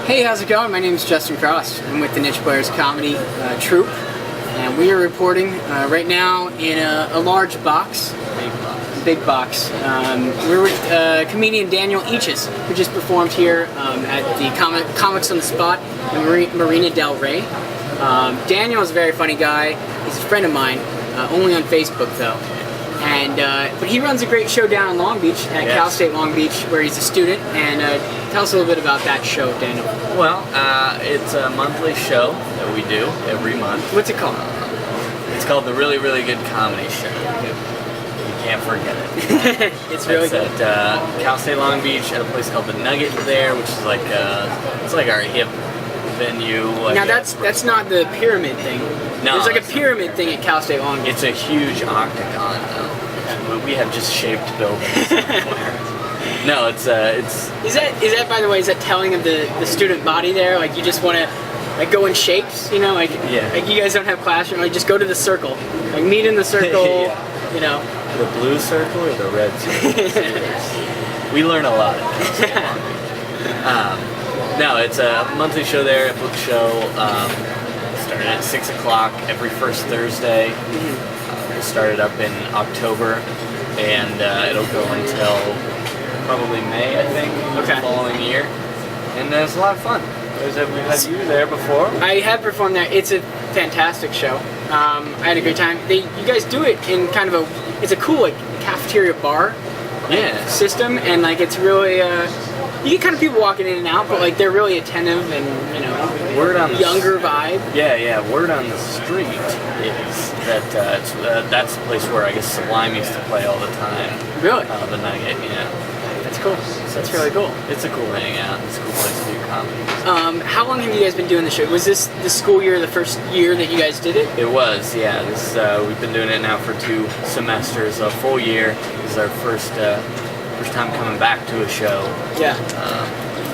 Hey, how's it going? My name is Justin Cross. I'm with the Niche Players Comedy Troupe, and we are reporting right now in a large box. Big box. We're with comedian Daniel Eachus, who just performed here at the Comics on the Spot in Marina Del Rey. Daniel is a very funny guy. He's a friend of mine, only on Facebook though. And but he runs a great show down in Long Beach at Cal State Long Beach, where he's a student. And tell us a little bit about that show, Daniel. Well, it's a monthly show that we do every month. What's it called? It's called the Really, Really Good Comedy Show. You can't forget it. It's really good. It's at Cal State Long Beach at a place called the Nugget there, which is like it's like our hip venue. Like now that's not the pyramid thing. No, there's like a pyramid thing at Cal State Long Beach. It's a huge octagon though. We have just shaped buildings somewhere. No, it's. Is that by the way? Is that telling of the student body there? Like you just want to like go in shapes, you know? Like you guys don't have classroom. Like just go to the circle. Like meet in the circle. Yeah. You know. The blue circle or the red circle? We learn a lot at Cal State Long Beach. No, it's a monthly show there, a book show. Started at 6 o'clock every first Thursday. We'll start it up in October, and it'll go until probably May, I think, the following year. And it's a lot of fun. We've had you there before. I have performed there. It's a fantastic show. I had a great time. You guys do it in kind of it's a cool like cafeteria bar system, and like it's really you get kind of people walking in and out, but like they're really attentive and you know younger vibe. Yeah. Word on the street is that that's the place where I guess Sublime used to play all the time. Really? The Nugget, That's cool. That's really cool. It's a cool hangout. It's a cool place to do comedy. How long have you guys been doing the show? Was this the school year, the first year that you guys did it? It was, yeah. We've been doing it now for 2 semesters, a full year. This is our first time coming back to a show. Yeah.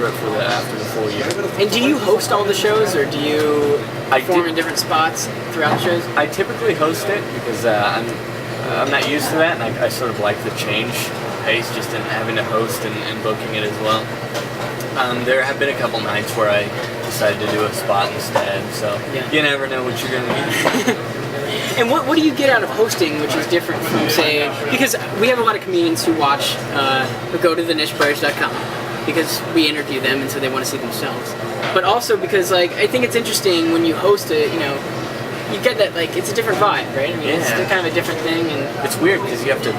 After the full year. And do you host all the shows, or do you perform in different spots throughout the shows? I typically host it because I'm not used to that, and I sort of like the change pace just in having to host and booking it as well. There have been a couple nights where I decided to do a spot instead, so you never know what you're going to get. And what do you get out of hosting, which is different from, say, because we have a lot of comedians who watch, who go to thenicheplayers.com because we interview them and so they want to see themselves. But also because, like, I think it's interesting when you host it, you know, you get that, like, it's a different vibe, right? I mean, it's kind of a different thing. And it's weird because you have to,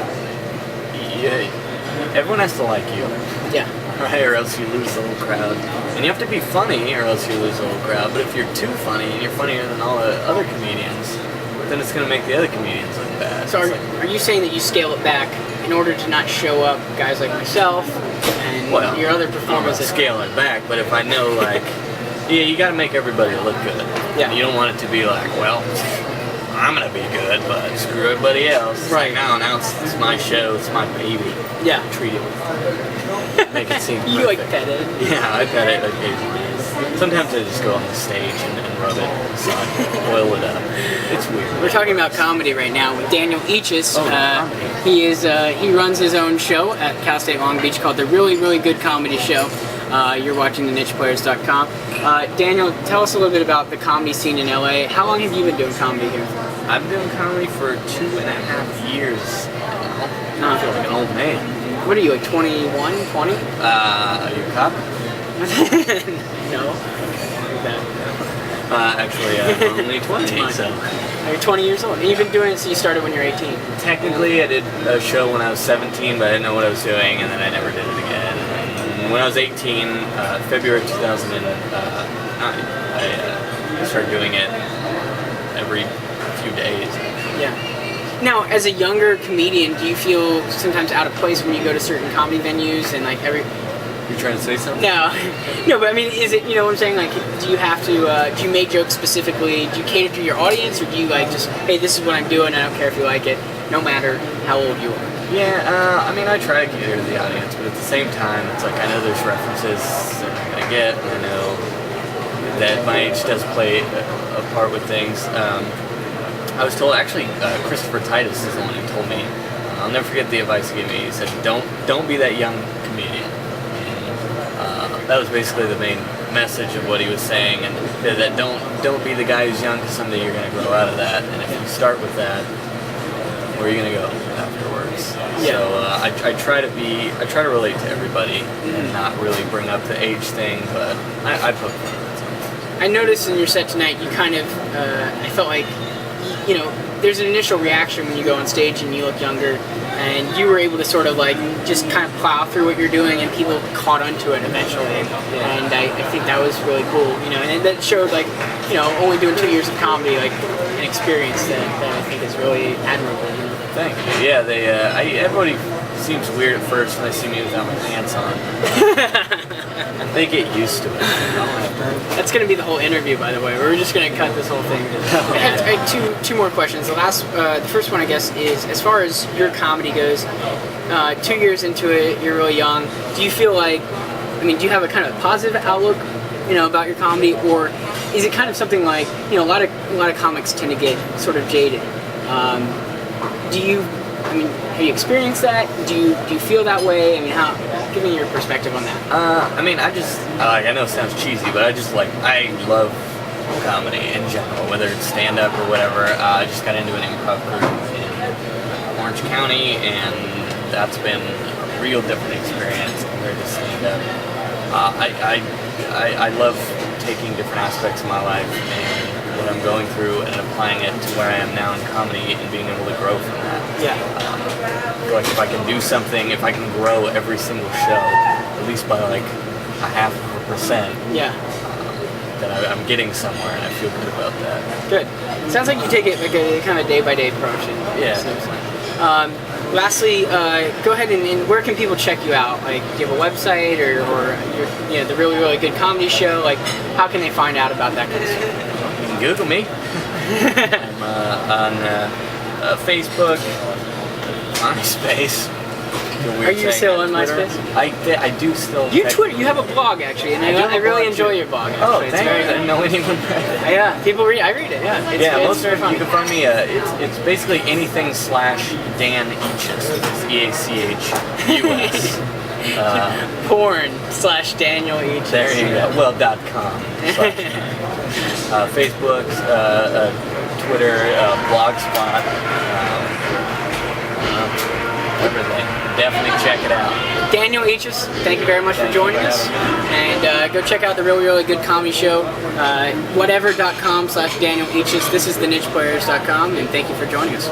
everyone has to like you. Yeah. Right, or else you lose the whole crowd. And you have to be funny or else you lose the whole crowd. But if you're too funny and you're funnier than all the other comedians, then it's going to make the other comedians look bad. So are you saying that you scale it back in order to not show up guys like myself and your other performers? Scale it back, but if I know, like, you got to make everybody look good. Yeah. You don't want it to be like, well, I'm going to be good, but screw everybody else. It's right. Like, now it's my show, it's my baby. Yeah. Treat it with Make it seem You like pet it? Yeah, I pet it occasionally. Sometimes I just go on the stage and rub it, massage, oil it up. It's weird. We're talking about comedy right now with Daniel Eachus. He runs his own show at Cal State Long Beach called the Really, Really Good Comedy Show. You're watching thenicheplayers.com. Daniel, tell us a little bit about the comedy scene in LA. How long have you been doing comedy here? I've been doing comedy for 2.5 years now. I feel like an old man. What are you, like 21, 20? Are you a cop? No. Actually, I'm only 20, so. You're 20 years old. And you've been doing it since you started when you're 18. Technically, I did a show when I was 17, but I didn't know what I was doing, and then I never did it again. And when I was 18, February 2009, I started doing it every few days. Yeah. Now, as a younger comedian, do you feel sometimes out of place when you go to certain comedy venues and like You're trying to say something? No, but I mean, is it, you know what I'm saying? Like, do you have to, do you make jokes specifically? Do you cater to your audience, or do you like just, hey, this is what I'm doing, I don't care if you like it, no matter how old you are? Yeah, I mean, I try to cater to the audience, but at the same time, it's like I know there's references that I get, and I know that my age does play a part with things. I was told, actually, Christopher Titus is the one who told me, I'll never forget the advice he gave me. He said, don't be that young comedian. And, that was basically the main message of what he was saying, and that don't be the guy who's young, because someday you're going to grow out of that. And if you start with that, where are you going to go afterwards? Yeah. So I try to relate to everybody and not really bring up the age thing, but I poke fun at it sometimes. I noticed in your set tonight, you kind of, I felt like, you know, there's an initial reaction when you go on stage and you look younger, and you were able to sort of like just kind of plow through what you're doing, and people caught onto it eventually. And I think that was really cool, you know, and that showed like, you know, only doing 2 years of comedy, like an experience that I think is really admirable. You know? Thank you. Yeah, everybody seems weird at first when they see me without my pants on. They get used to it. That's going to be the whole interview, by the way. We're just going to cut this whole thing. I had two more questions. The first one, I guess, is as far as your comedy goes. 2 years into it, you're really young. Do you feel like, I mean, do you have a kind of positive outlook, you know, about your comedy, or is it kind of something like, you know, a lot of comics tend to get sort of jaded? I mean, have you experienced that? Do you feel that way? I mean, give me your perspective on that. I mean, I know it sounds cheesy, but I love comedy in general, whether it's stand-up or whatever. I just got into an improv group in Orange County, and that's been a real different experience compared to stand-up. I love taking different aspects of my life and what I'm going through and applying it to where I am now in comedy and being able to grow from that. Yeah. Like if I can do something, if I can grow every single show, at least by like 0.5%. Yeah. Then I'm getting somewhere, and I feel good about that. Good. Sounds like you take it like a kind of day-by-day approach. Yeah. Lastly, go ahead and where can people check you out? Like, do you have a website or your, you know, the really, really good comedy show? Like, how can they find out about that kind of stuff? You can Google me. I'm on Facebook, MySpace. Are you still on MySpace? I do still. You Twitter. You have a blog actually, and I really enjoy your blog. Actually. Oh, thank you. I didn't know anyone read it. Yeah, people read. I read it. Yeah, it's very fun. You can find me. It's basically anything / Dan Eachus. It's EACHUS. Porn / Daniel Eachus. There you go. Well, .com. Facebook, Twitter, Blogspot. Everything. Definitely check it out. Daniel Eachus, thank you very much for joining us. And go check out the really, really good comedy show. Whatever.com / Daniel Eachus. This is the nicheplayers.com, and thank you for joining us.